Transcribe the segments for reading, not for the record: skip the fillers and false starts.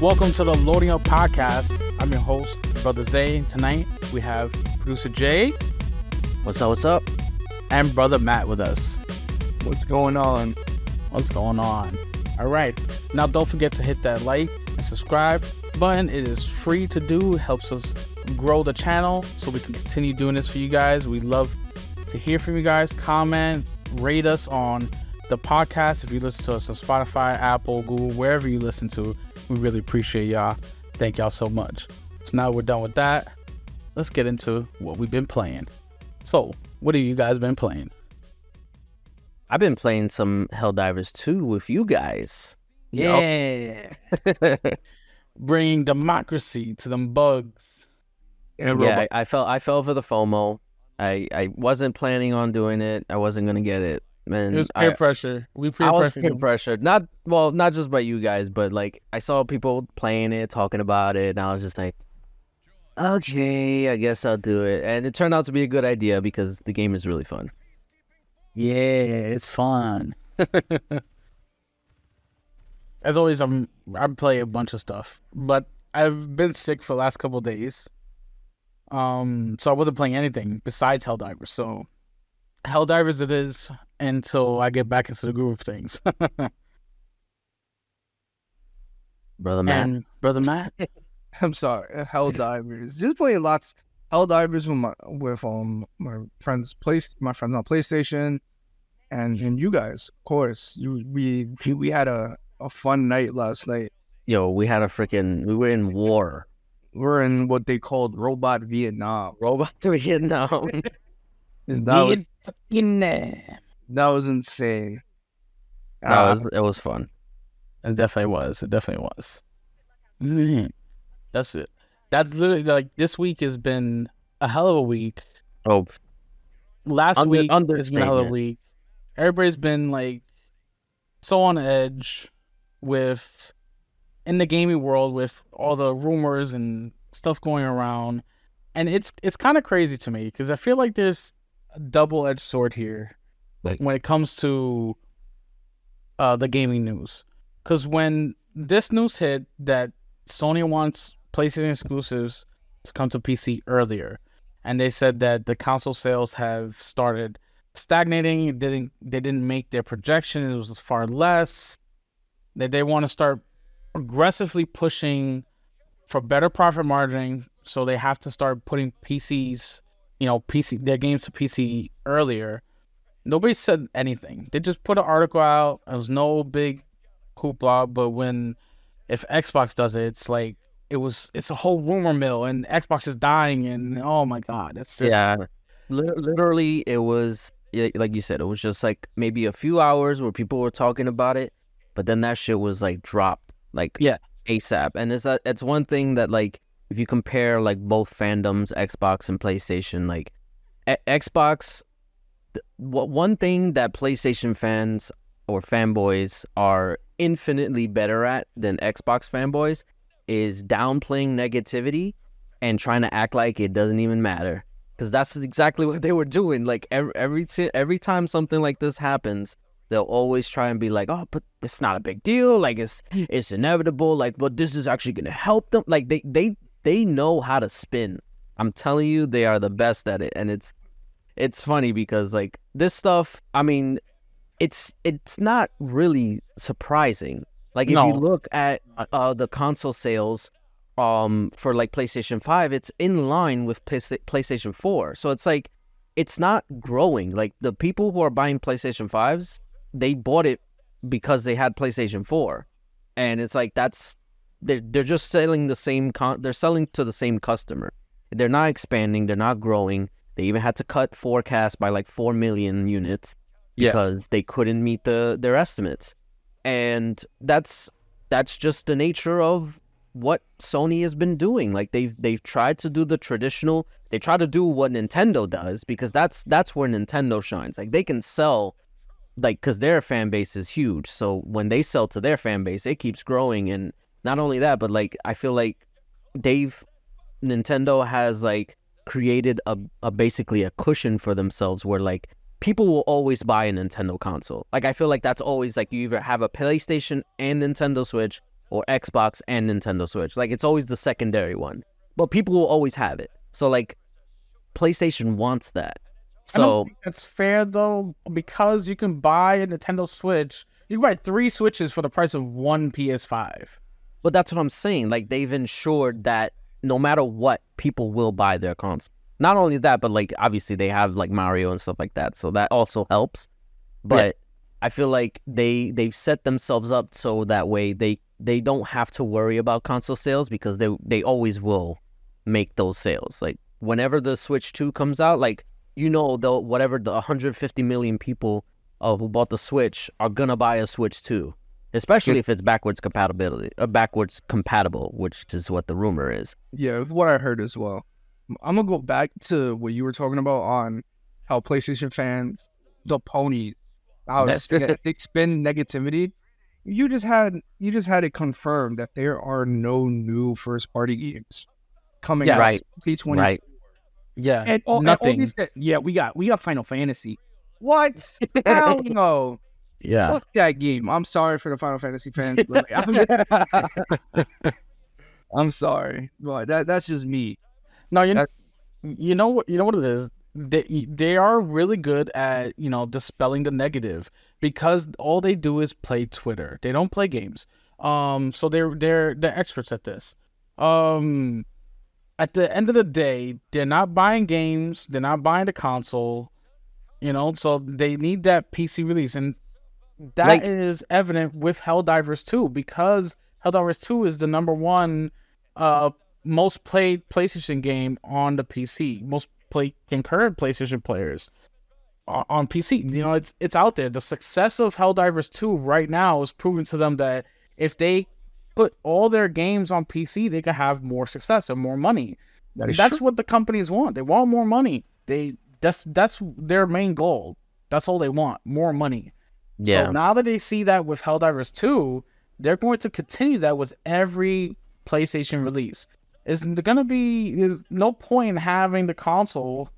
Welcome to the Loading Up Podcast. I'm your host, Brother Zay. Tonight we have producer Jay. What's up? And Brother Matt with us. What's going on? All right. Now don't forget to hit that like and subscribe button. It is free to do. It helps us grow the channel so we can continue doing this for you guys. We love to hear from you guys. Comment, rate us on the podcast. If you listen to us on Spotify, Apple, Google, wherever you listen to, we really appreciate y'all. Thank y'all so much. So now we're done with that. Let's get into what we've been playing. So, what have you guys been playing? I've been playing some Helldivers 2 with you guys. Yeah. Bringing democracy to them bugs. Yeah, I fell for the FOMO. I wasn't planning on doing it. I wasn't gonna get it. Man, it was peer pressure. I was peer pressured. Not just by you guys, but like I saw people playing it, talking about it, and I was just like, okay, I guess I'll do it. And it turned out to be a good idea because the game is really fun. Yeah, it's fun. As always, I play a bunch of stuff, but I've been sick for the last couple of days. So I wasn't playing anything besides Helldivers. So Helldivers it is until I get back into the groove of things. Brother Matt. I'm sorry, Helldivers. Just playing lots Helldivers with my friends on PlayStation, and you guys, of course. We had a fun night last night. Yo, we were in war. We're in what they called Robot Vietnam. That was insane. It was fun. It definitely was. That's it. That's literally like this week has been a hell of a week. Oh, last week has been a hell of a week. Everybody's been like so on edge in the gaming world with all the rumors and stuff going around, and it's kind of crazy to me because I feel like there's a double-edged sword here when it comes to the gaming news. Because when this news hit that Sony wants PlayStation exclusives to come to PC earlier, and they said that the console sales have started stagnating, they didn't make their projection, it was far less, that they want to start aggressively pushing for better profit margin, so they have to start putting their games to PC earlier. Nobody said anything. They just put an article out. It was no big hoopla, but if Xbox does it, it's like it's a whole rumor mill, and Xbox is dying, and oh my god, it's just literally it was like you said, it was just like maybe a few hours where people were talking about it, but then that shit was like dropped ASAP. And it's one thing that like if you compare like both fandoms, Xbox and PlayStation, like Xbox, one thing that PlayStation fans or fanboys are infinitely better at than Xbox fanboys is downplaying negativity and trying to act like it doesn't even matter, because that's exactly what they were doing. Like every time something like this happens, they'll always try and be like, oh, but it's not a big deal, like it's inevitable, like, but this is actually gonna help them. Like they know how to spin. I'm telling you, they are the best at it. And it's funny because like this stuff, I mean, it's not really surprising. Like if you look at the console sales for like PlayStation 5, it's in line with PlayStation 4. So it's like it's not growing. Like the people who are buying PlayStation 5s, they bought it because they had PlayStation 4. And it's like they're just selling the same they're selling to the same customer. They're not expanding, they're not growing. They even had to cut forecast by like 4 million units because they couldn't meet their estimates. And that's just the nature of what Sony has been doing. Like they've tried to do the traditional, they try to do what Nintendo does, because that's where Nintendo shines. Like they can sell, like, because their fan base is huge. So when they sell to their fan base, it keeps growing. And not only that, but like I feel like Nintendo has like created a basically a cushion for themselves where like people will always buy a Nintendo console. Like I feel like that's always like you either have a PlayStation and Nintendo Switch, or Xbox and Nintendo Switch. Like, it's always the secondary one, but people will always have it. So like, PlayStation wants that. So I don't think that's fair though, because you can buy a Nintendo Switch. You can buy 3 Switches for the price of 1 PS5. but that's what I'm saying. Like, they've ensured that no matter what, people will buy their console. Not only that, but like, obviously they have like Mario and stuff like that, so that also helps. But I feel like they've set themselves up so that way they don't have to worry about console sales, because they always will make those sales. Like, whenever the Switch 2 comes out, like, whatever the 150 million people who bought the Switch are gonna buy a Switch 2, especially if it's backwards compatible, which is what the rumor is. Yeah, what I heard as well. I'm gonna go back to what you were talking about on how PlayStation fans, the ponies, how they spend negativity. You just had it confirmed that there are no new first party games coming out. Right. P20. Right. Yeah, And nothing. we got Final Fantasy. What? Hell no. Yeah. Fuck that game. I'm sorry for the Final Fantasy fans. But I'm sorry. But that's just me. No, you know what it is. They are really good at dispelling the negative, because all they do is play Twitter. They don't play games. So they're experts at this. At the end of the day, they're not buying games. They're not buying the console. So they need that PC release, and that is evident with Helldivers 2, because Helldivers 2 is the number 1 most played PlayStation game on the PC. Most played concurrent PlayStation players on PC. It's out there. The success of Helldivers 2 right now is proving to them that if they put all their games on PC, they can have more success and more money. That's what the companies want. They want more money. That's their main goal. That's all they want, more money. Yeah. So now that they see that with Helldivers 2, they're going to continue that with every PlayStation release. There's no point in having the console,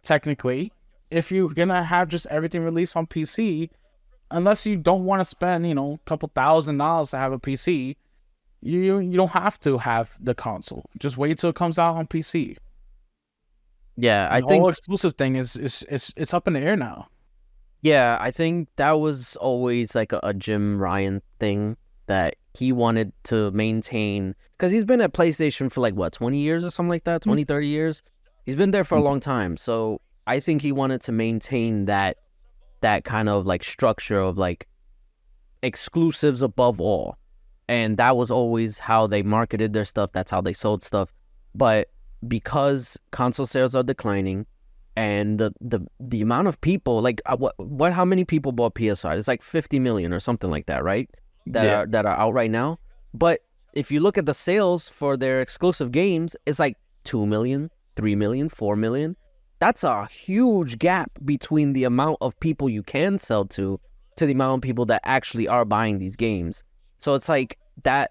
technically, if you're going to have just everything released on PC, unless you don't want to spend, a couple $1,000s to have a PC. You don't have to have the console. Just wait till it comes out on PC. Yeah, I the think whole exclusive thing is it's up in the air now. Yeah, I think that was always like a Jim Ryan thing, that he wanted to maintain, because he's been at PlayStation for like, what, 20 years or something like that, 20, 30 years? He's been there for a long time. So I think he wanted to maintain that kind of like structure of like exclusives above all. And that was always how they marketed their stuff. That's how they sold stuff. But because console sales are declining, and the amount of people, like how many people bought PS5? It's like 50 million or something like that, right? That are out right now. But if you look at the sales for their exclusive games, it's like 2 million, 3 million, 4 million. That's a huge gap between the amount of people you can sell to the amount of people that actually are buying these games. So it's like, that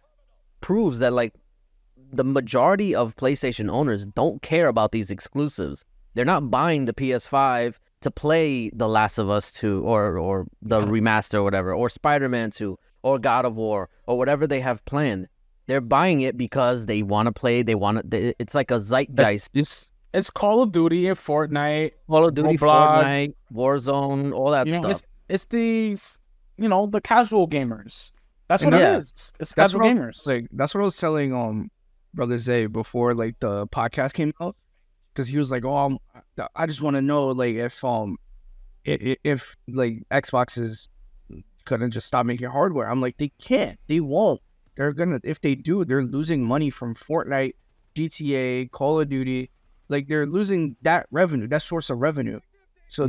proves that like the majority of PlayStation owners don't care about these exclusives. They're not buying the PS5 to play The Last of Us 2 or the remaster or whatever, or Spider-Man 2 or God of War or whatever they have planned. They're buying it because they want to play. It's like a zeitgeist. It's Call of Duty and Fortnite. Call of Duty, Roblox, Fortnite, Warzone, all that stuff. It's these, the casual gamers. That's what it is. It's casual gamers. That's what I was telling Brother Zay before like the podcast came out, because he was like, "Oh, I just want to know like if like Xbox is gonna just stop making hardware." I'm like, they can't. They won't. They're gonna. If they do, they're losing money from Fortnite, GTA, Call of Duty. Like, they're losing that revenue, that source of revenue. So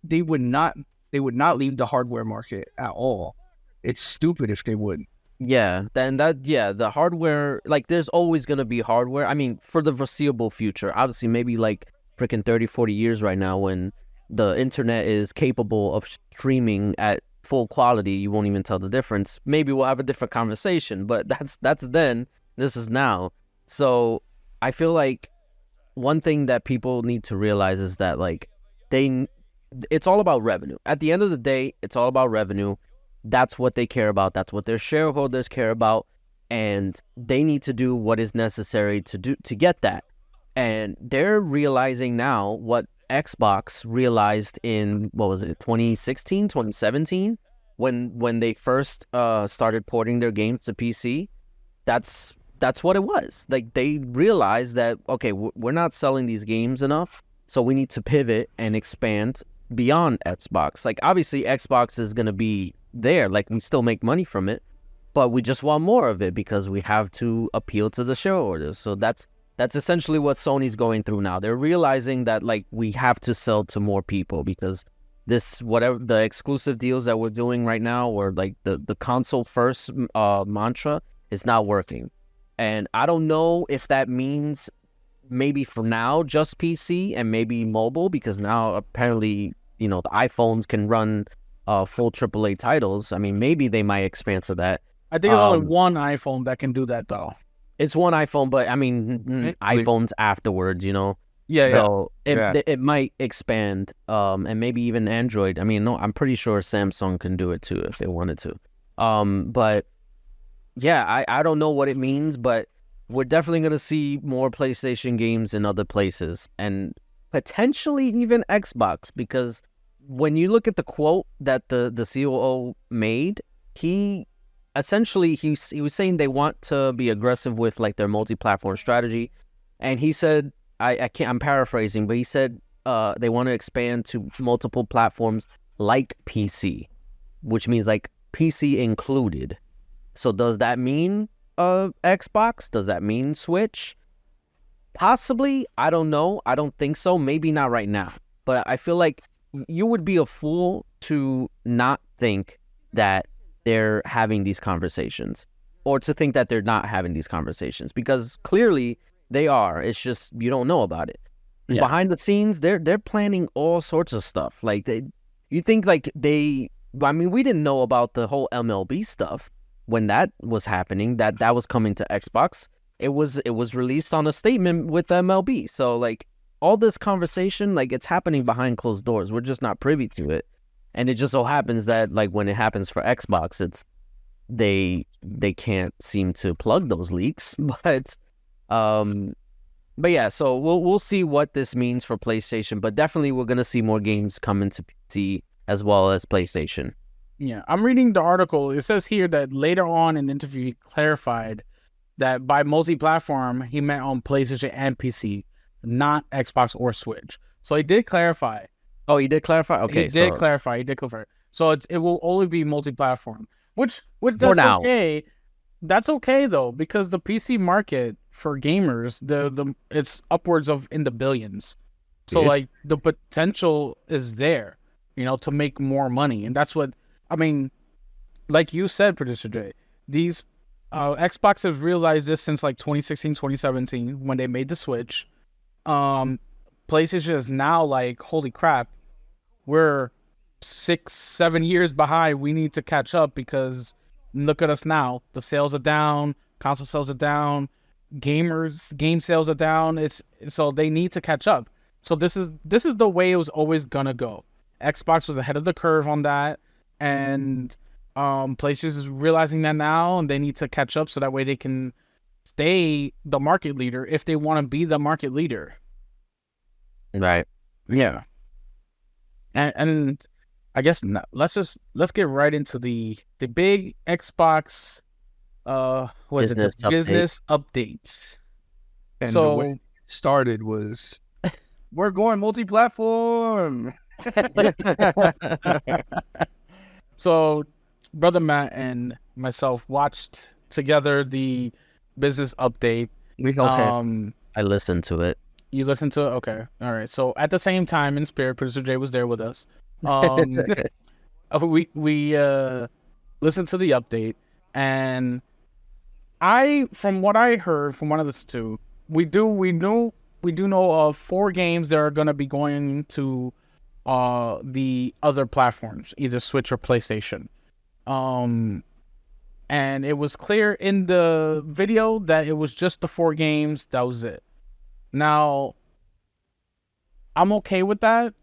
they would not leave the hardware market at all. It's stupid if they would. Yeah, the hardware, like, there's always going to be hardware. I mean, for the foreseeable future, obviously, maybe like freaking 30, 40 years right now, when the internet is capable of streaming at full quality, you won't even tell the difference. Maybe we'll have a different conversation, but that's then. This is now. So I feel like one thing that people need to realize is that, like, it's all about revenue. At the end of the day, it's all about revenue. that's what they care about. That's what their shareholders care about. And they need to do what is necessary to get that. And they're realizing now what Xbox realized in, what was it, 2016, 2017, when they first started porting their games to PC. That's what it was. Like, they realized that, okay, we're not selling these games enough, so we need to pivot and expand beyond Xbox. Like, obviously Xbox is going to be there, like, we still make money from it, but we just want more of it because we have to appeal to the shareholders. So that's essentially what Sony's going through now. They're realizing that, like, we have to sell to more people because this, whatever the exclusive deals that we're doing right now, or like the console first mantra, is not working. And I don't know if that means maybe for now just PC and maybe mobile, because now apparently, the iPhones can run full AAA titles. I mean, maybe they might expand to that. I think it's only one iPhone that can do that, though. It's one iPhone, but I mean, iPhones afterwards, Yeah. So it might expand, and maybe even Android. I mean, no, I'm pretty sure Samsung can do it too if they wanted to. But yeah, I don't know what it means, but we're definitely going to see more PlayStation games in other places, and potentially even Xbox, because when you look at the quote that the COO made, he was saying they want to be aggressive with like their multi-platform strategy, and he said, I'm paraphrasing, but he said they want to expand to multiple platforms like PC, which means like PC included. So does that mean Xbox? Does that mean Switch? Possibly. I don't know. I don't think so. Maybe not right now. But I feel like you would be a fool to not think that they're having these conversations, or to think that they're not having these conversations, because clearly they are. It's just you don't know about it. Yeah. Behind the scenes, they're planning all sorts of stuff. Like we didn't know about the whole MLB stuff when that was happening, that was coming to Xbox. It was released on a statement with MLB. So like all this conversation, like, it's happening behind closed doors. We're just not privy to it. And it just so happens that like when it happens for Xbox, it's they can't seem to plug those leaks. But yeah, so we'll see what this means for PlayStation, but definitely we're gonna see more games coming to PC as well as PlayStation. Yeah, I'm reading the article. It says here that later on in the interview, he clarified that by multi-platform, he meant on PlayStation and PC, not Xbox or Switch. So he did clarify. Oh, he did clarify? Okay. He did clarify. So it will only be multi-platform, which that's okay. That's okay, though, because the PC market for gamers, it's upwards of in the billions. So, like, the potential is there, to make more money. And that's what, I mean, like you said, Producer J, these Xbox have realized this since like 2016, 2017 when they made the Switch. PlayStation is now like, holy crap, we're 6-7 years behind. We need to catch up because look at us now. The sales are down, console sales are down, game sales are down. So they need to catch up. So this is the way it was always gonna go. Xbox was ahead of the curve on that, and PlayStation is realizing that now, and they need to catch up so that way they can stay the market leader if they want to be the market leader. Right. Yeah. And I guess let's get right into the big Xbox business update. And so the way it started was we're going multi-platform. So Brother Matt and myself watched together the business update. I listened to it. You listened to it? Okay. All right. So at the same time, in spirit, Producer Jay was there with us. We listened to the update, and from what I heard from one of the two, we do know of 4 games that are going to be going to the other platforms, either Switch or PlayStation. And it was clear in the video that it was just the 4 games. That was it. Now, I'm okay with that.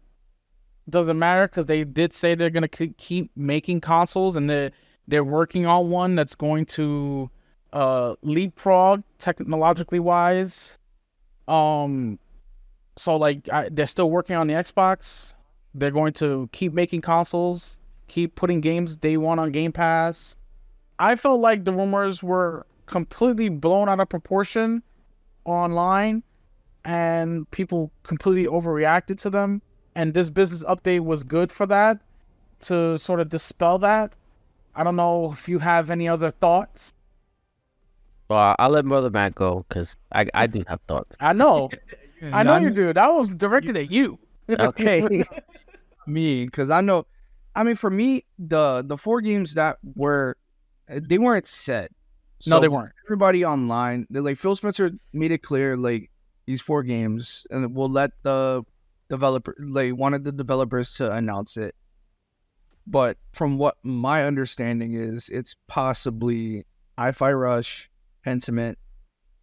doesn't matter because they did say they're gonna keep making consoles, and they're working on one that's going to leapfrog technologically wise. So like they're still working on the Xbox. They're going to keep making consoles, keep putting games day one on Game Pass. I felt like the rumors were completely blown out of proportion online, and people completely overreacted to them. And this business update was good for that, to sort of dispel that. I don't know if you have any other thoughts. Well, I'll let Brother Matt go because I do have thoughts. I know. I know you do. That was directed at you. Okay. Me, because I know. I mean, for me, the 4 games that they weren't set. No, they weren't. Everybody online, they're like, Phil Spencer made it clear, like, these 4 games, and we'll let the developer, like, wanted the developers to announce it. But from what my understanding is, it's possibly Hi-Fi Rush, Pentiment,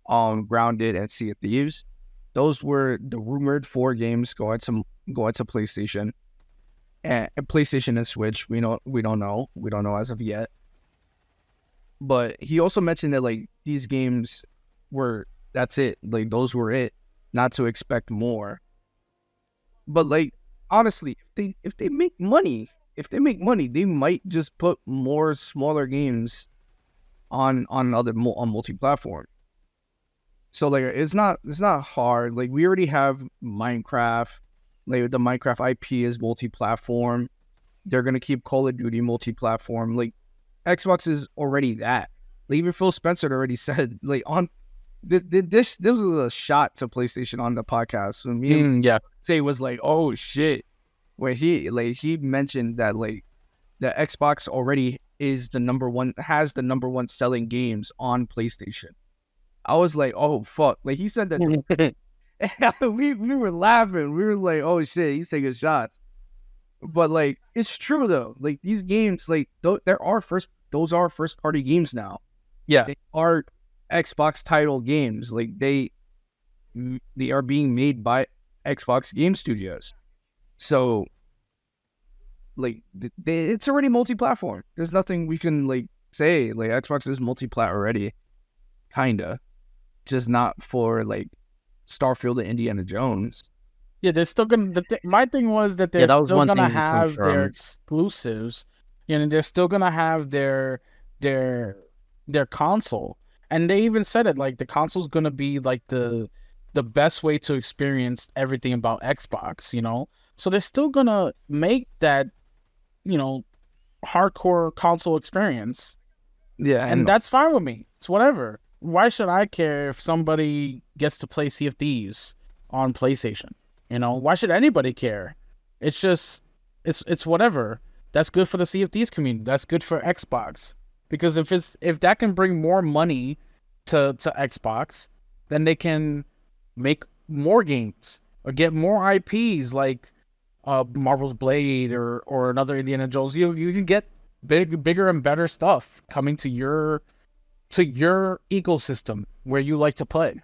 Grounded, and Sea of Thieves. Those were the rumored 4 games going to PlayStation, and PlayStation and Switch. We don't know as of yet. But he also mentioned that like these games that's it. Like those were it. Not to expect more. But like honestly, if they make money, they might just put more smaller games on multi-platform. So like it's not hard. Like we already have Minecraft. Like the Minecraft IP is multi-platform. They're gonna keep Call of Duty multi-platform. Like Xbox is already that. Like even Phil Spencer already said like on this was a shot to PlayStation on the podcast. So me and say was like, oh shit. Where he mentioned that like the Xbox already has the number one selling games on PlayStation. I was like, oh fuck. Like he said that we were laughing. We were like, oh shit, he's taking shots. But like it's true though. Like these games, like those are first party games now. Yeah. They are Xbox title games. Like they are being made by Xbox Game Studios. So like it's already multi-platform. There's nothing we can like say. Like Xbox is multi-plat already. Kinda. Just not for like Starfield and Indiana Jones. Yeah, they're still gonna. My thing was that they're still gonna have their exclusives, and they're still gonna have their console. And they even said it, like the console's gonna be like the best way to experience everything about Xbox. So they're still gonna make that, hardcore console experience. Yeah, and that's fine with me. It's whatever. Why should I care if somebody gets to play Sea of Thieves on PlayStation? Why should anybody care? It's just, it's whatever. That's good for the Sea of Thieves community. That's good for Xbox. Because if that can bring more money to Xbox, then they can make more games or get more IPs like Marvel's Blade or another Indiana Jones. You can get bigger and better stuff coming to your ecosystem where you like to play.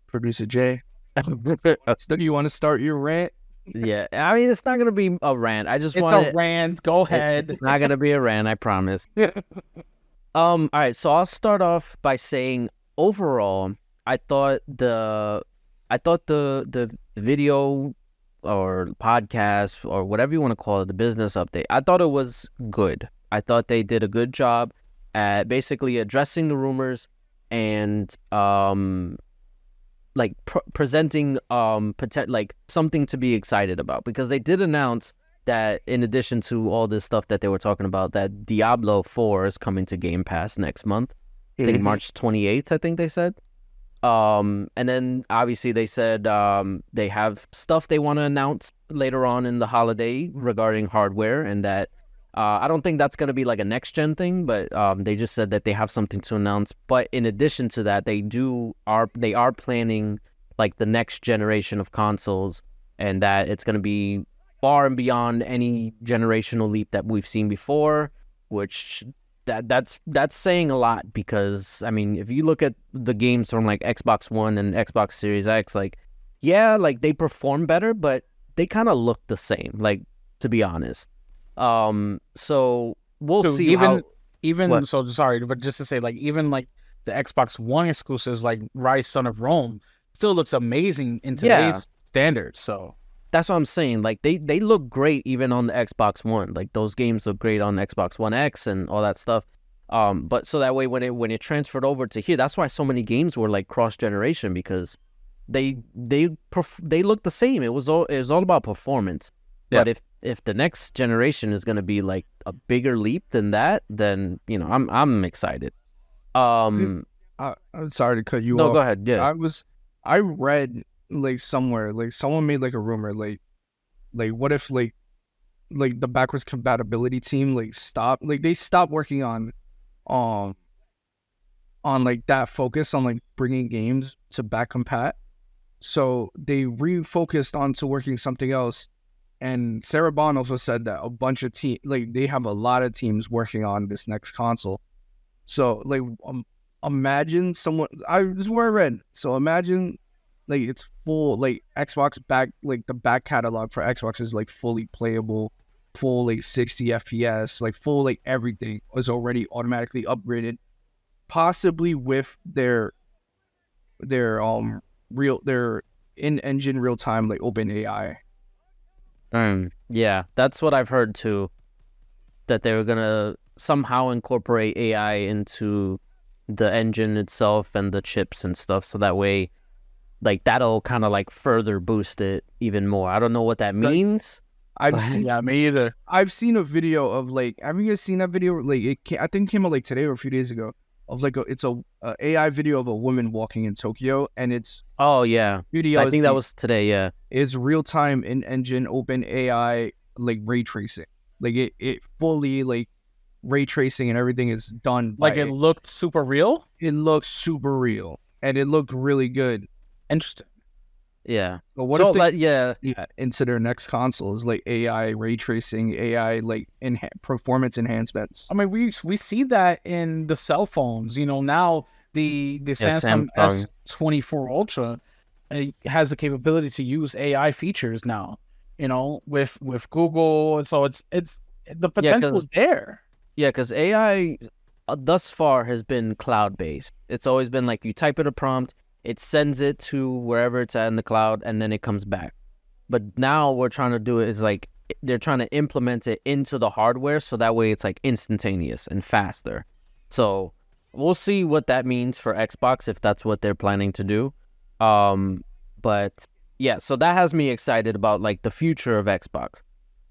Producer Jay, do you want to start your rant? Yeah, I mean it's not gonna be a rant. It's a rant. Go ahead. It's not gonna be a rant. I promise. All right. So I'll start off by saying overall, I thought the video or podcast or whatever you want to call it, the business update, I thought it was good. I thought they did a good job at basically addressing the rumors and presenting like something to be excited about, because they did announce that in addition to all this stuff that they were talking about, that Diablo 4 is coming to Game Pass next month. I think March 28th, I think they said. And then obviously they said they have stuff they want to announce later on in the holiday regarding hardware, and that I don't think that's going to be like a next gen thing, but they just said that they have something to announce. But in addition to that, they are planning like the next generation of consoles, and that it's going to be far and beyond any generational leap that we've seen before, which that's saying a lot, because I mean, if you look at the games from like Xbox One and Xbox Series X, like yeah, like they perform better, but they kind of look the same, like, to be honest. So we'll So see even what. so sorry, but just to say, like, even like the Xbox One exclusives like Rise Son of Rome still looks amazing in Yeah, today's standards. So that's what I'm saying. Like they look great even on the Xbox One. Like those games look great on the Xbox One X and all that stuff. But so that way when it transferred over to here, that's why so many games were like cross generation, because they look the same. It was all about performance. Yeah. But if the next generation is going to be like a bigger leap than that, then I'm excited. I'm sorry to cut you No, off. go ahead. Yeah. I read like somewhere, like someone made like a rumor, like what if like the backwards compatibility team like they stopped working um on like that focus on like bringing games to back compat, so they refocused onto working something else. And Sarah Bond also said that a bunch of like they have a lot of teams working on this next console. So like imagine someone, this is where I read. So imagine like it's full, like Xbox back, like the back catalog for Xbox is like fully playable, full like 60 FPS, like full like everything was already automatically upgraded, possibly with their their in-engine real-time like open AI. Yeah, that's what I've heard too, that they were gonna somehow incorporate AI into the engine itself and the chips and stuff, so that way, like, that'll kind of like further boost it even more. I don't know what that means. Yeah, me either. I've seen a video of like, have you guys seen that video? Like I think it came out like today or a few days ago, of like it's a AI video of a woman walking in Tokyo, and it's video. I think that was today. Yeah, is real time in engine open AI like ray tracing. Like it fully like ray tracing and everything is done. Like it looked super real. It looked super real, and it looked really good. Interesting. Yeah. But what if they into their next consoles, like AI ray tracing, AI like performance enhancements? I mean, we see that in the cell phones. You know, now the Samsung S24 Ultra has the capability to use AI features now. You know, with Google, so it's the potential is there. Yeah, because AI thus far has been cloud based. It's always been like you type in a prompt, it sends it to wherever it's at in the cloud, and then it comes back. But now what we're trying to do is like they're trying to implement it into the hardware, so that way it's like instantaneous and faster. So we'll see what that means for Xbox, if that's what they're planning to do. But yeah, so that has me excited about like the future of Xbox.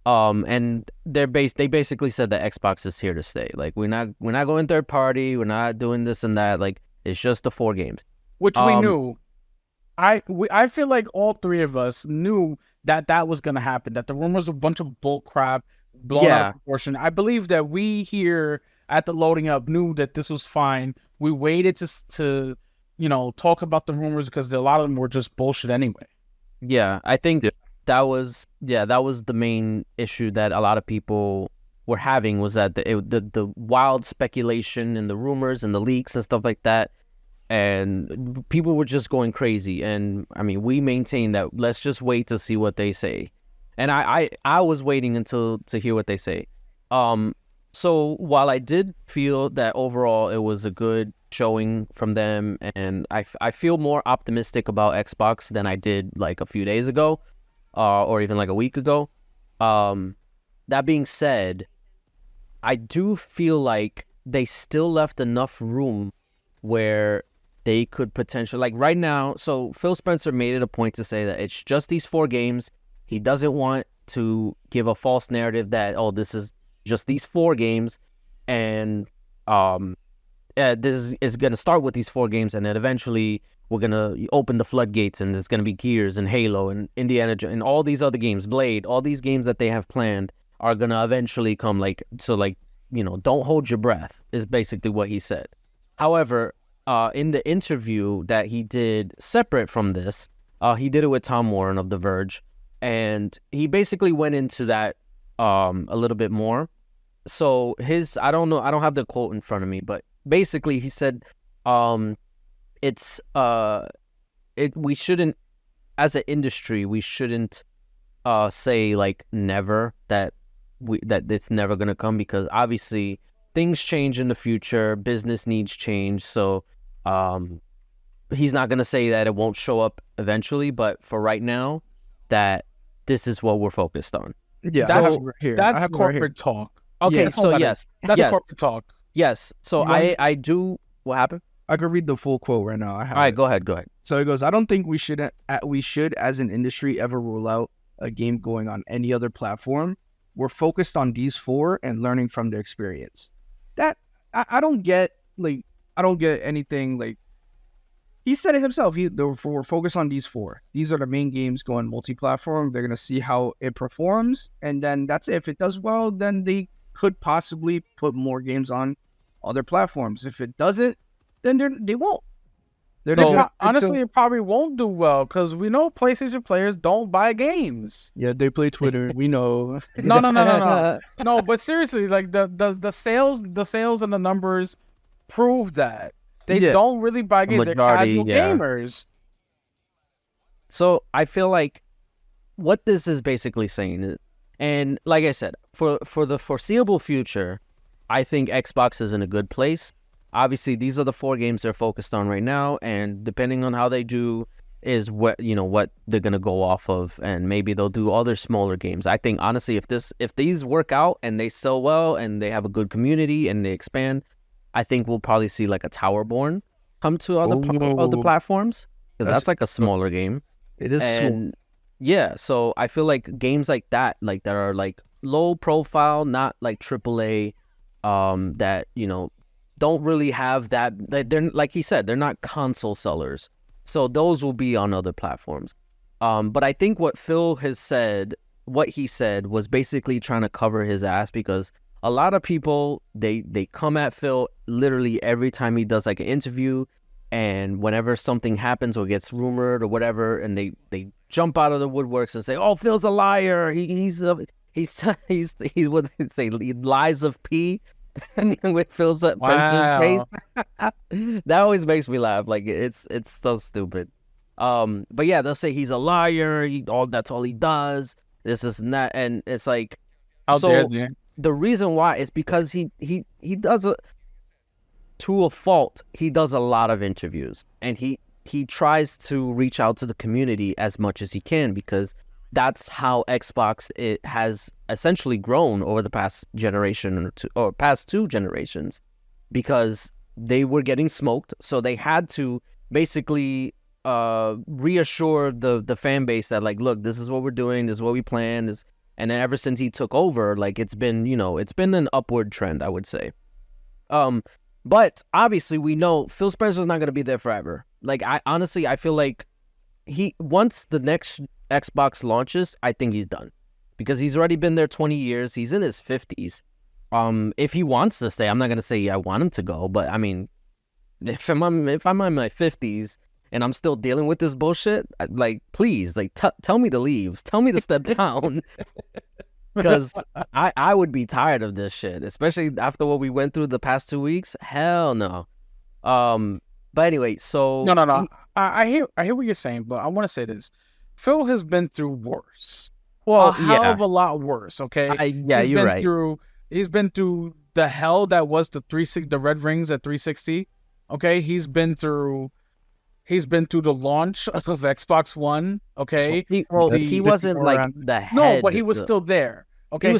And they basically said that Xbox is here to stay. Like we're not going third party. We're not doing this and that. Like it's just the 4 games. Which we knew. I feel like all 3 of us knew that was going to happen, that the rumors were a bunch of bull crap, blown out of proportion. I believe that we here at the Loading Up knew that this was fine. We waited to talk about the rumors because a lot of them were just bullshit anyway. Yeah, I think that was the main issue that a lot of people were having, was that the wild speculation and the rumors and the leaks and stuff like that. And people were just going crazy. And I mean, we maintain that let's just wait to see what they say. And I was waiting to hear what they say. So while I did feel that overall it was a good showing from them, and I feel more optimistic about Xbox than I did like a few days ago, or even like a week ago. That being said, I do feel like they still left enough room where they could potentially, like right now, so Phil Spencer made it a point to say that it's just these 4 games. He doesn't want to give a false narrative that, oh, this is just these 4 games, and this is going to start with these 4 games, and then eventually we're going to open the floodgates, and there's going to be Gears and Halo and Indiana and all these other games, Blade, all these games that they have planned are going to eventually come. Like, so like, don't hold your breath is basically what he said. However, in the interview that he did separate from this, he did it with Tom Warren of The Verge, and he basically went into that a little bit more. So I don't know, I don't have the quote in front of me, but basically he said, we shouldn't as an industry, we shouldn't say like never that it's never gonna come, because obviously things change in the future, business needs change. So he's not gonna say that it won't show up eventually, but for right now, that this is what we're focused on. Yeah, that's corporate talk. Okay, Yeah, so that's corporate talk. Yes. So I do. What happened? I could read the full quote right now. All right, go ahead. So it goes, I don't think we should as an industry ever rule out a game going on any other platform. We're focused on these 4 and learning from their experience. That I don't get, like, I don't get anything, like, he said it himself. We're focused on these 4. These are the main games going multi-platform. They're gonna see how it performs, and then that's it. If it does well, then they could possibly put more games on other platforms. If it doesn't, then they won't. Honestly, it probably won't do well, because we know PlayStation players don't buy games. Yeah, they play Twitter. We know. No. No, but seriously, like the sales and the numbers prove that they don't really buy games. They're casual gamers. So I feel like what this is basically saying is, and like I said, for the foreseeable future, I think Xbox is in a good place. Obviously, these are the 4 games they're focused on right now, and depending on how they do is what they're gonna go off of, and maybe they'll do other smaller games. I think honestly, if these work out and they sell well and they have a good community and they expand, I think we'll probably see like a Towerborn come to other platforms, because that's like a smaller game. It is, and yeah, so I feel like games like that are like low profile, not like AAA, that don't really have that. They're, like he said, they're not console sellers, so those will be on other platforms. But I think what he said was basically trying to cover his ass, because a lot of people they come at Phil literally every time he does like an interview, and whenever something happens or gets rumored or whatever, and they jump out of the woodworks and say, "Oh, Phil's a liar. He's what they say, lies of P." With Phil's face. That always makes me laugh. Like it's so stupid. But yeah, they'll say he's a liar. That's all he does. This and that, and it's like, the reason why is because he does to a fault. He does a lot of interviews, and he tries to reach out to the community as much as he can, because that's how Xbox has essentially grown over the past generation or past 2 generations, because they were getting smoked, so they had to basically reassure the fan base that, like, look, this is what we're doing, this is what we plan, and then ever since he took over, like, it's been an upward trend, I would say. But obviously we know Phil Spencer's not going to be there forever. Like, I feel like once the next Xbox launches, I think he's done, because he's already been there 20 years. He's in his 50s. If he wants to stay, I'm not gonna say I want him to go, but I mean, if I'm in my 50s and I'm still dealing with this bullshit, like, please, like, tell me to leave, tell me to step down, because I would be tired of this shit, especially after what we went through the past 2 weeks. Hell no. But anyway, so no. I hear what you're saying, but I want to say this. Phil has been through worse. Well, a hell of a lot worse. Okay. You're right. He's been through the hell that was the Red Rings at 360. Okay. He's been through the launch of Xbox One. Okay. He wasn't like the head. No, but he was still there. Okay.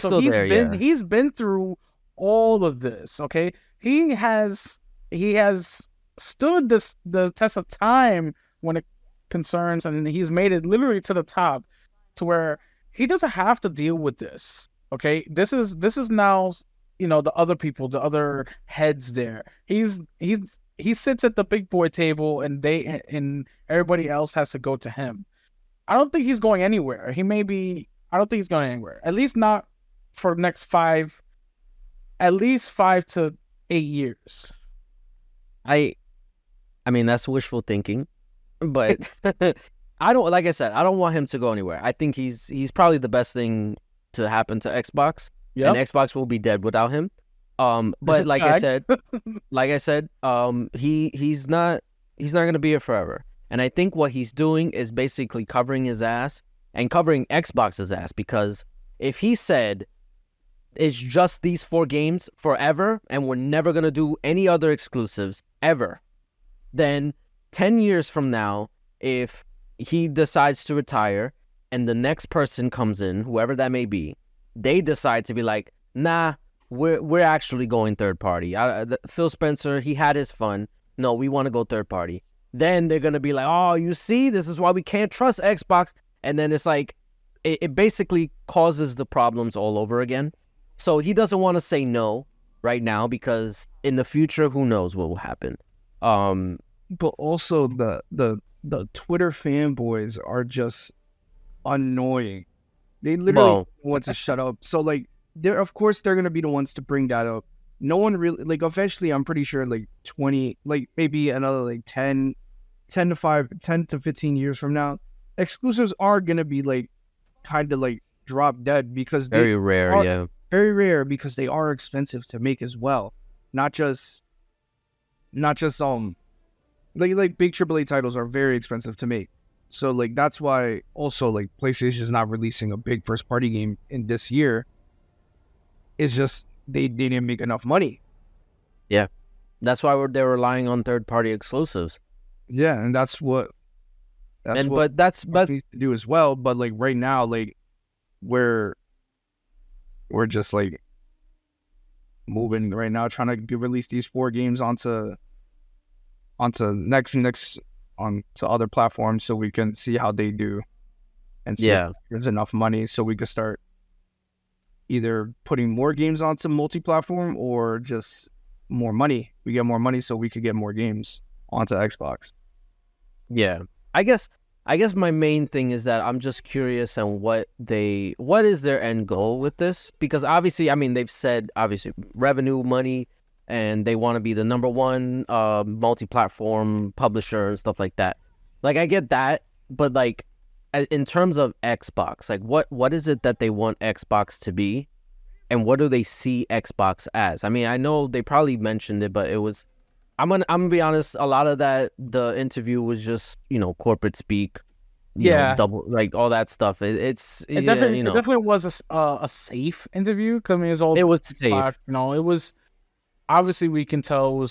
He's been through all of this. Okay. He has stood the test of time when it concerns, and he's made it literally to the top, to where he doesn't have to deal with this. Okay, this is now, the other people, the other heads there. He sits at the big boy table, and everybody else has to go to him. I don't think he's going anywhere. I don't think he's going anywhere. At least not for the next 5 to 8 years. I mean, that's wishful thinking, but like I said, I don't want him to go anywhere. I think he's probably the best thing to happen to Xbox. Yeah, and Xbox will be dead without him. But like I said, he's not gonna be here forever. And I think what he's doing is basically covering his ass and covering Xbox's ass, because if he said it's just these 4 games forever and we're never going to do any other exclusives ever, then 10 years from now, if he decides to retire and the next person comes in, whoever that may be, they decide to be like, nah, we're actually going third party. Phil Spencer, he had his fun. No, we want to go third party. Then they're going to be like, oh, you see, this is why we can't trust Xbox. And then it's like, it basically causes the problems all over again. So he doesn't want to say no right now, because in the future, who knows what will happen. But also the Twitter fanboys are just annoying. They literally want to shut up. So like, of course they're gonna be the ones to bring that up. No one really, like, eventually I'm pretty sure like 20, like maybe another like 10 to 15 years from now, exclusives are gonna be like kind of like drop dead, because very rare, very rare, because they are expensive to make as well. Not just like big AAA titles are very expensive to make. So like that's why also like PlayStation is not releasing a big first party game in this year. It's just they didn't make enough money. Yeah, that's why they're relying on third party exclusives. Yeah, and that's what needs to do as well. But like right now, like we're just like moving right now, trying to release these 4 games onto other platforms, so we can see how they do, and see if there's enough money so we can start either putting more games onto multi-platform or just more money. We get more money so we could get more games onto Xbox. Yeah, I guess my main thing is that I'm just curious on what is their end goal with this, because obviously, I mean, they've said obviously revenue, money, and they want to be the number 1 multi-platform publisher and stuff like that. Like, I get that, but like in terms of Xbox, like what is it that they want Xbox to be, and what do they see Xbox as? I mean, I know they probably mentioned it, but it was, I'm gonna be honest, a lot of the interview was just, corporate speak, you know, double, like all that stuff. It definitely was a safe interview, because I mean, it was safe. It was, obviously we can tell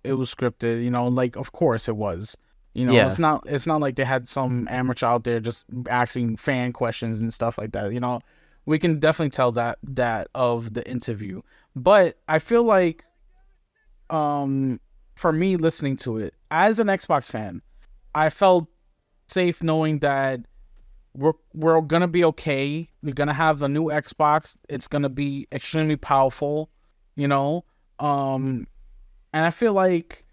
it was scripted, like of course it was. It's not like they had some amateur out there just asking fan questions and stuff like that. We can definitely tell that of the interview. But I feel like, for me listening to it as an Xbox fan, I felt safe knowing that we're gonna be okay. We're gonna have a new Xbox. It's gonna be extremely powerful, and I feel like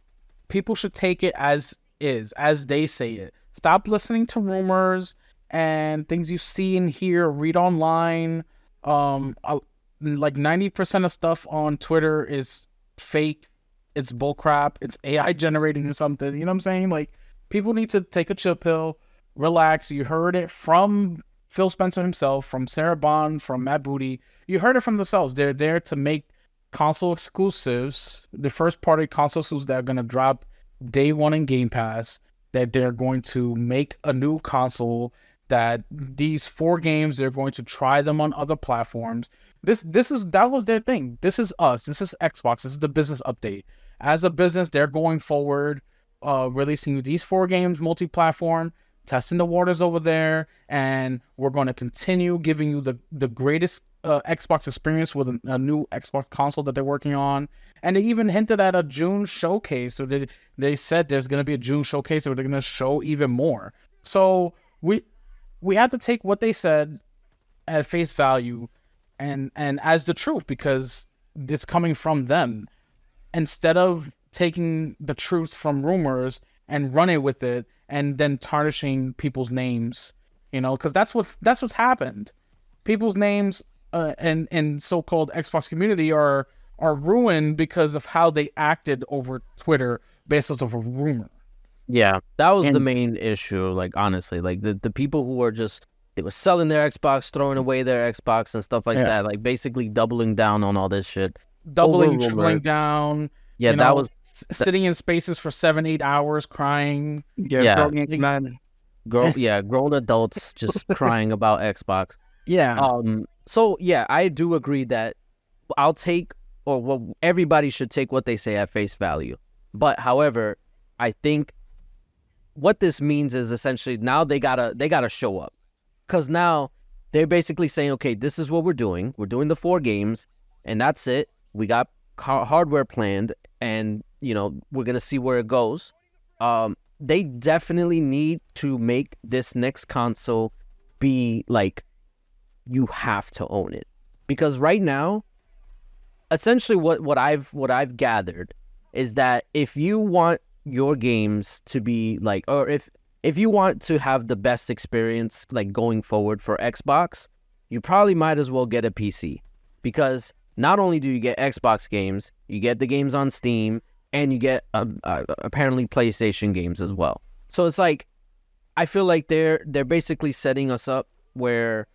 people should take it as is, as they say it. Stop listening to rumors and things you see and hear, read online. Like 90% of stuff on Twitter is fake. It's bullcrap. It's AI generating something. You know what I'm saying? Like, people need to take a chill pill, relax. You heard it from Phil Spencer himself, from Sarah Bond, from Matt Booty. You heard it from themselves. They're there to make console exclusives, the first party console exclusives that are going to drop day 1 in Game Pass, that they're going to make a new console, that these 4 games, they're going to try them on other platforms. That was their thing. This is us. This is Xbox. This is the business update. As a business, they're going forward, releasing these 4 games multi-platform, testing the waters over there, and we're going to continue giving you the greatest Xbox experience with a new Xbox console that they're working on. And they even hinted at a June showcase. So they said there's going to be a June showcase where they're going to show even more. So we have to take what they said at face value and as the truth, because it's coming from them, instead of taking the truth from rumors and running with it and then tarnishing people's names, because that's what's happened. People's names and so-called Xbox community are ruined because of how they acted over Twitter based off of a rumor. Yeah, that was the main issue. Like, honestly, like the people who were just, they were selling their Xbox, throwing away their Xbox and stuff like that, like basically doubling down on all this shit. Tripling down. Yeah, that was sitting in spaces for 7-8 hours crying. Yeah, man. Grown adults just crying about Xbox. Yeah. So yeah, I do agree that I'll take, or what everybody should take what they say at face value. But however, I think what this means is essentially now they gotta show up, because now they're basically saying, okay, this is what we're doing. We're doing the 4 games, and that's it. We got hardware planned, and we're gonna see where it goes. They definitely need to make this next console be like, you have to own it, because right now, essentially what I've gathered is that if you want your games to be like, or if you want to have the best experience like going forward for Xbox, you probably might as well get a PC, because not only do you get Xbox games, you get the games on Steam, and you get apparently PlayStation games as well. So it's like, I feel like they're basically setting us up where,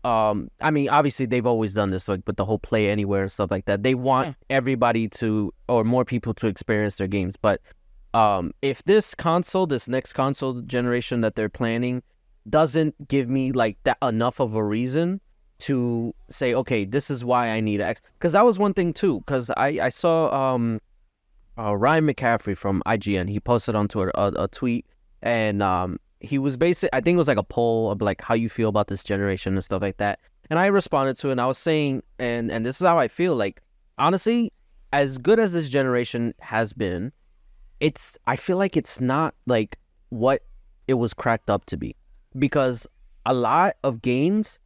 I mean, obviously they've always done this, like with the whole Play Anywhere and stuff like that. They want everybody to, or more people to experience their games. But if this next console generation that they're planning doesn't give me like that enough of a reason to say, okay, this is why I need X. Because that was one thing too, because I saw Ryan McCaffrey from IGN, he posted on Twitter a tweet, and he was I think it was like a poll of like how you feel about this generation and stuff like that. And I responded to it, and I was saying, and this is how I feel, like, honestly, as good as this generation has been, I feel like it's not like what it was cracked up to be. Because a lot of games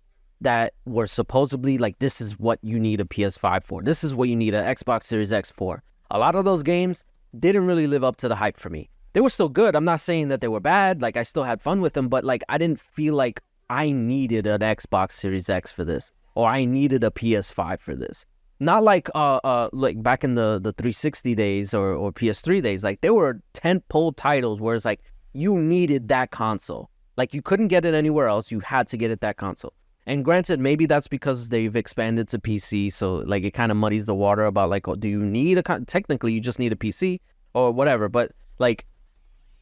that were supposedly like, this is what you need a PS5 for, this is what you need an Xbox Series X for, a lot of those games didn't really live up to the hype for me. They were still good. I'm not saying that they were bad. Like, I still had fun with them, but like, I didn't feel like I needed an Xbox Series X for this, or I needed a PS5 for this. Not like back in the 360 days or PS3 days. Like, there were tentpole titles where it's like, you needed that console. Like, you couldn't get it anywhere else. You had to get it that console. And granted, maybe that's because they've expanded to PC, so like it kind of muddies the water about like, oh, do you need technically you just need a PC or whatever. But like,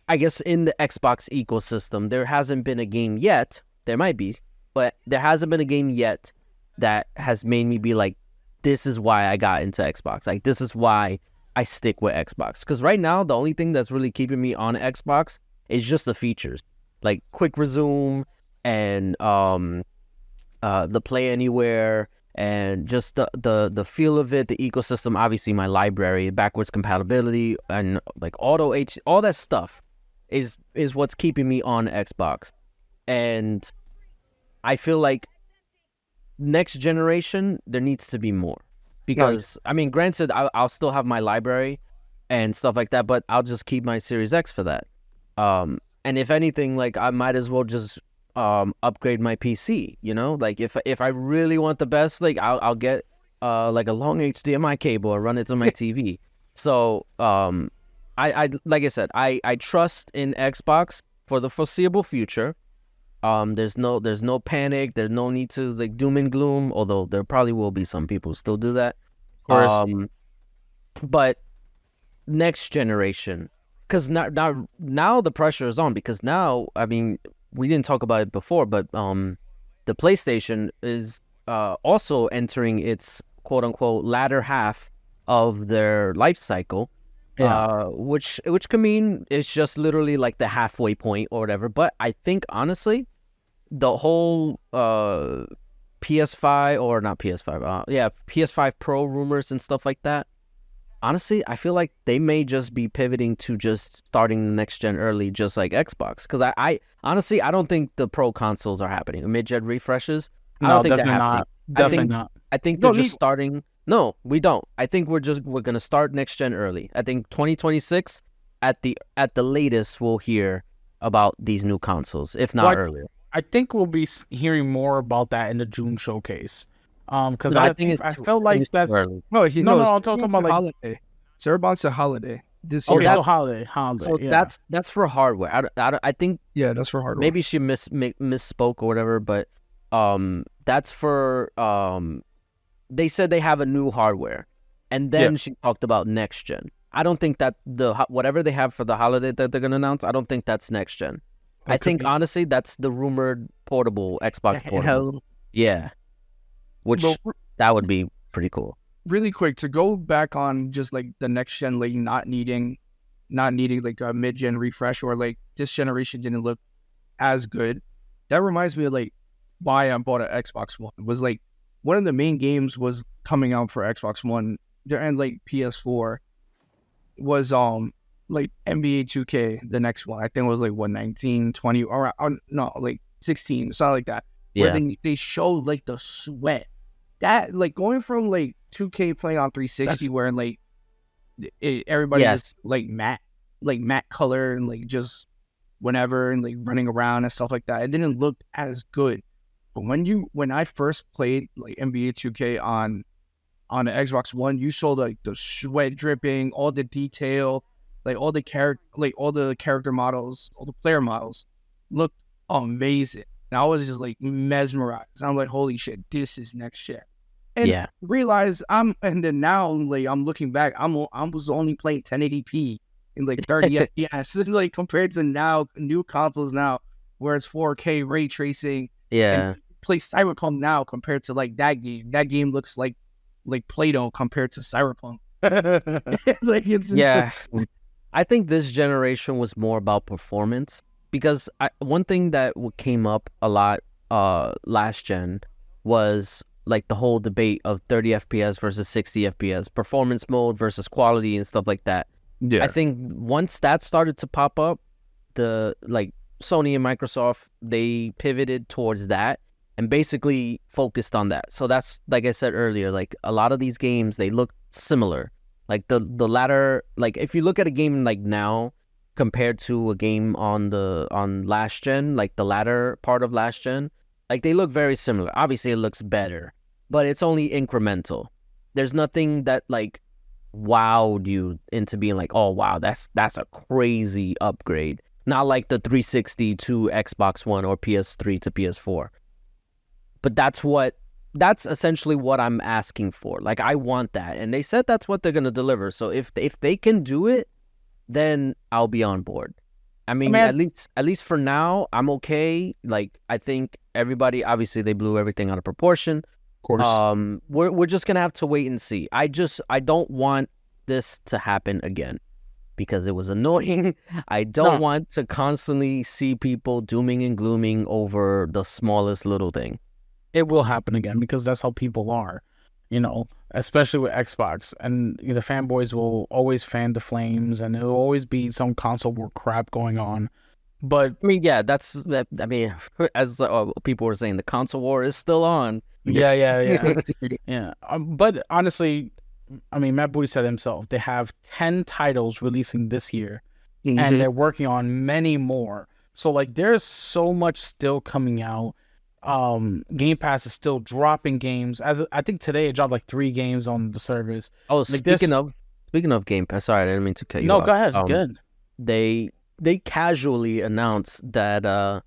I guess in the Xbox ecosystem, there hasn't been a game yet. There might be, but there hasn't been a game yet that has made me be like, this is why I got into Xbox. Like, this is why I stick with Xbox. Because right now, the only thing that's really keeping me on Xbox is just the features, like quick resume and the Play Anywhere, and just the feel of it, the ecosystem. Obviously, my library, backwards compatibility, and like auto H, all that stuff is what's keeping me on Xbox. And I feel like next generation, there needs to be more. Because, I mean, granted, I'll still have my library and stuff like that, but I'll just keep my Series X for that. And if anything, like, I might as well just upgrade my PC, like if I really want the best, like I'll get like a long HDMI cable or run it to my TV. So I like I said, I trust in Xbox for the foreseeable future. There's no panic, there's no need to like doom and gloom, although there probably will be some people who still do that. Of course. But next generation, because now the pressure is on, because now, I mean, we didn't talk about it before, but the PlayStation is also entering its quote unquote latter half of their life cycle, which can mean it's just literally like the halfway point or whatever. But I think honestly, the whole PS5 or not PS5, PS5 Pro rumors and stuff like that, honestly, I feel like they may just be pivoting to just starting the next gen early, just like Xbox. Because I honestly, I don't think the Pro consoles are happening. Mid-gen refreshes, I don't think they're happening. Definitely not. I think they're just starting. No, we don't. I think we're gonna start next gen early. I think 2026 at the latest we'll hear about these new consoles, if not earlier. I think we'll be hearing more about that in the June showcase. Because I felt like that's I'm talking about like holiday. Cerebon's a holiday. This year. Okay, so holiday. So that's for hardware. I think that's for hardware. Maybe she misspoke or whatever, but that's for they said they have a new hardware, and then she talked about next gen. I don't think that whatever they have for the holiday that they're gonna announce, I don't think that's next gen. I think honestly that's the rumored portable Xbox portable. Yeah, which that would be pretty cool. Really quick to go back on just like the next gen, like not needing like a mid gen refresh, or like this generation didn't look as good. That reminds me of like why I bought an Xbox One. It was like one of the main games was coming out for Xbox One and like PS4 was like NBA 2K. The next one I think was like 19, 20 or no, like 16, something like that. Yeah, where they showed like the sweat. That like going from like 2K playing on 360 where like everybody is like matte color and like just whenever and like running around and stuff like that. It didn't look as good. But when I first played like NBA 2K on the Xbox One, you saw like the sweat dripping, all the detail, like all the character models, all the player models looked amazing. And I was just like mesmerized. I'm like, holy shit, this is next gen. And realize and then now like I'm looking back, I was only playing 1080p in like 30 FPS, like compared to now new consoles now where it's 4K ray tracing. Yeah, and play Cyberpunk now compared to like that game. That game looks like Play-Doh compared to Cyberpunk. Like it's I think this generation was more about performance because one thing that came up a lot last gen was like the whole debate of 30 FPS versus 60 FPS, performance mode versus quality and stuff like that. Yeah. I think once that started to pop up, the like Sony and Microsoft, they pivoted towards that and basically focused on that. So that's, like I said earlier, like a lot of these games, they look similar. Like the latter, like if you look at a game like now compared to a game on last gen, like the latter part of last gen, like they look very similar. Obviously it looks better, but it's only incremental. There's nothing that like wowed you into being like, oh wow, that's a crazy upgrade. Not like the 360 to Xbox One or PS3 to PS4. But that's essentially what I'm asking for. Like I want that. And they said that's what they're going to deliver. So if they can do it, then I'll be on board. I mean, at least for now, I'm okay. Like I think everybody, obviously they blew everything out of proportion. Of course. We're just going to have to wait and see. I don't want this to happen again because it was annoying. I don't want to constantly see people dooming and glooming over the smallest little thing. It will happen again because that's how people are, you know, especially with Xbox. And the fanboys will always fan the flames and there will always be some console war crap going on. But I mean, as people were saying, the console war is still on. Yeah. But honestly, I mean, Matt Booty said himself, they have 10 titles releasing this year and they're working on many more. So like there's so much still coming out. Game Pass is still dropping games. As I think today it dropped like 3 games on the service. Oh, like speaking of Game Pass, sorry, I didn't mean to cut you off. No, go ahead. Good. They casually announced that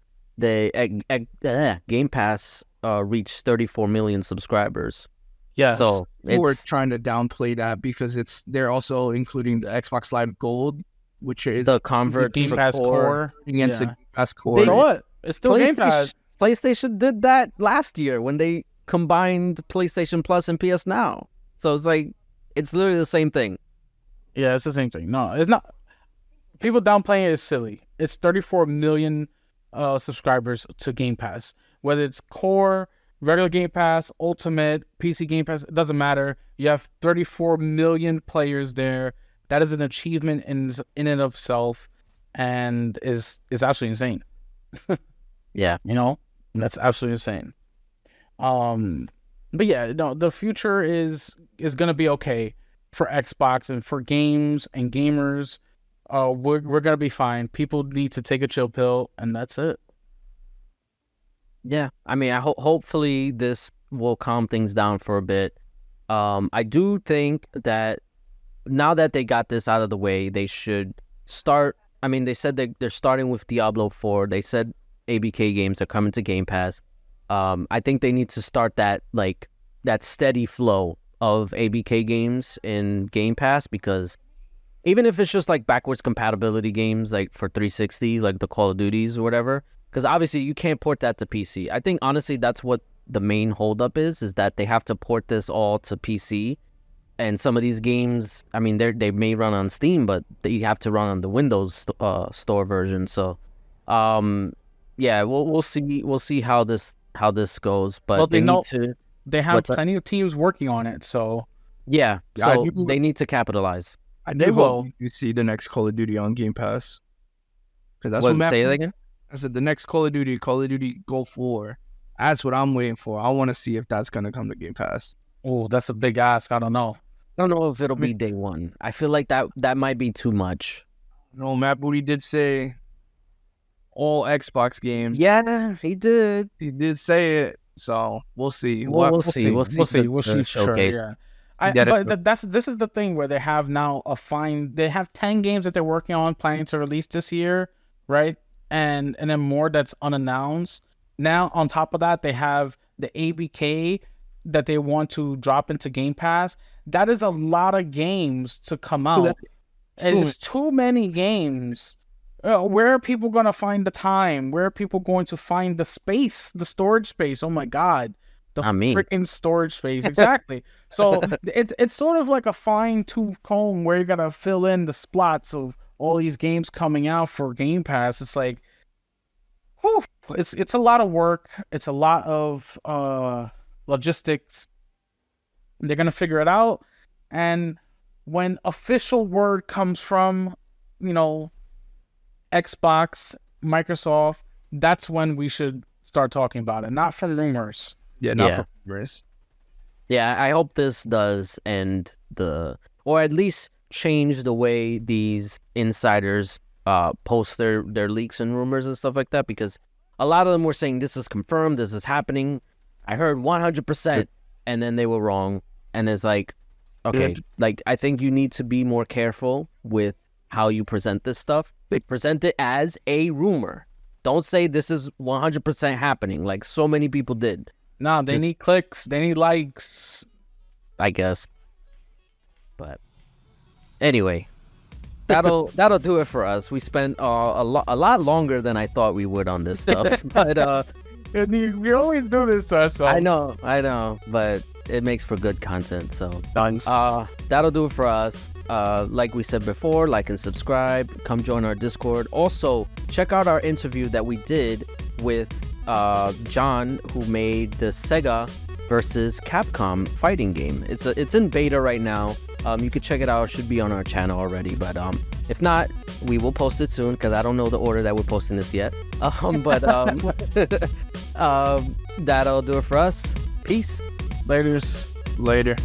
Game Pass reached 34 million subscribers. Yeah, so we're trying to downplay that because they're also including the Xbox Live Gold, which is the convert Game Pass Core against the Game Pass Core. So what? It's still Game Pass. PlayStation did that last year when they combined PlayStation Plus and PS Now. So it's like, it's literally the same thing. Yeah, it's the same thing. No, it's not. People downplaying it is silly. It's 34 million subscribers to Game Pass. Whether it's Core, regular Game Pass, Ultimate, PC Game Pass, it doesn't matter. You have 34 million players there. That is an achievement in and of itself and is absolutely insane. Yeah. You know? That's absolutely insane. But yeah, no, the future is gonna be okay for Xbox and for games and gamers. We're gonna be fine. People need to take a chill pill, and that's it. Yeah, I mean, hopefully this will calm things down for a bit. I do think that now that they got this out of the way, they should start. I mean, they said they're starting with Diablo 4. They said ABK games are coming to Game Pass. I think they need to start that steady flow of ABK games in Game Pass because Even if it's just like backwards compatibility games, like for 360, like the Call of Duties or whatever. Because obviously you can't port that to PC. I think honestly that's what the main holdup is that they have to port this all to PC. And some of these games, I mean, they may run on Steam, but they have to run on the Windows store version. So, yeah, we'll see how this goes. But they have plenty of teams working on it. So yeah, so they need to capitalize. I do hope you see the next Call of Duty on Game Pass. Because that's what say that again. I said the next Call of Duty Gulf War. That's what I'm waiting for. I want to see if that's gonna come to Game Pass. Oh, that's a big ask. I don't know. I don't know if it'll be day one. I feel like that might be too much. No, Matt Booty did say all Xbox games. Yeah, he did. He did say it. So we'll see. We'll see. We'll see. Showcase. Sure, yeah. This is the thing where they have now they have 10 games that they're working on, planning to release this year, right? And then more that's unannounced. Now on top of that, they have the ABK that they want to drop into Game Pass. That is a lot of games to come out. It's too many games. Where are people going to find the time? Where are people going to find the space, the storage space? Oh my God. Freaking storage space. Exactly. So it's sort of like a fine-tooth comb where you got to fill in the spots of all these games coming out for Game Pass. It's like, whew, it's a lot of work. It's a lot of logistics. They're going to figure it out. And when official word comes from, Xbox, Microsoft, that's when we should start talking about it. Not from rumors. Yeah, not from rumors. Yeah, I hope this does end or at least change the way these insiders post their leaks and rumors and stuff like that, because a lot of them were saying this is confirmed, this is happening. I heard 100%, and then they were wrong. And it's like, okay, like I think you need to be more careful with how you present this stuff. Present it as a rumor. Don't say this is 100% happening, like so many people did. No, they need clicks, they need likes, I guess. But anyway, that'll do it for us. We spent a lot longer than I thought we would on this stuff, but we always do this to ourselves. I know, but it makes for good content. So nice. That'll do it for us. Like we said before, like and subscribe. Come join our Discord. Also, check out our interview that we did with John, who made the Sega versus Capcom fighting game. It's in beta right now. You can check it out. It should be on our channel already, but if not, we will post it soon because I don't know the order that we're posting this yet. But that'll do it for us. Peace. Later.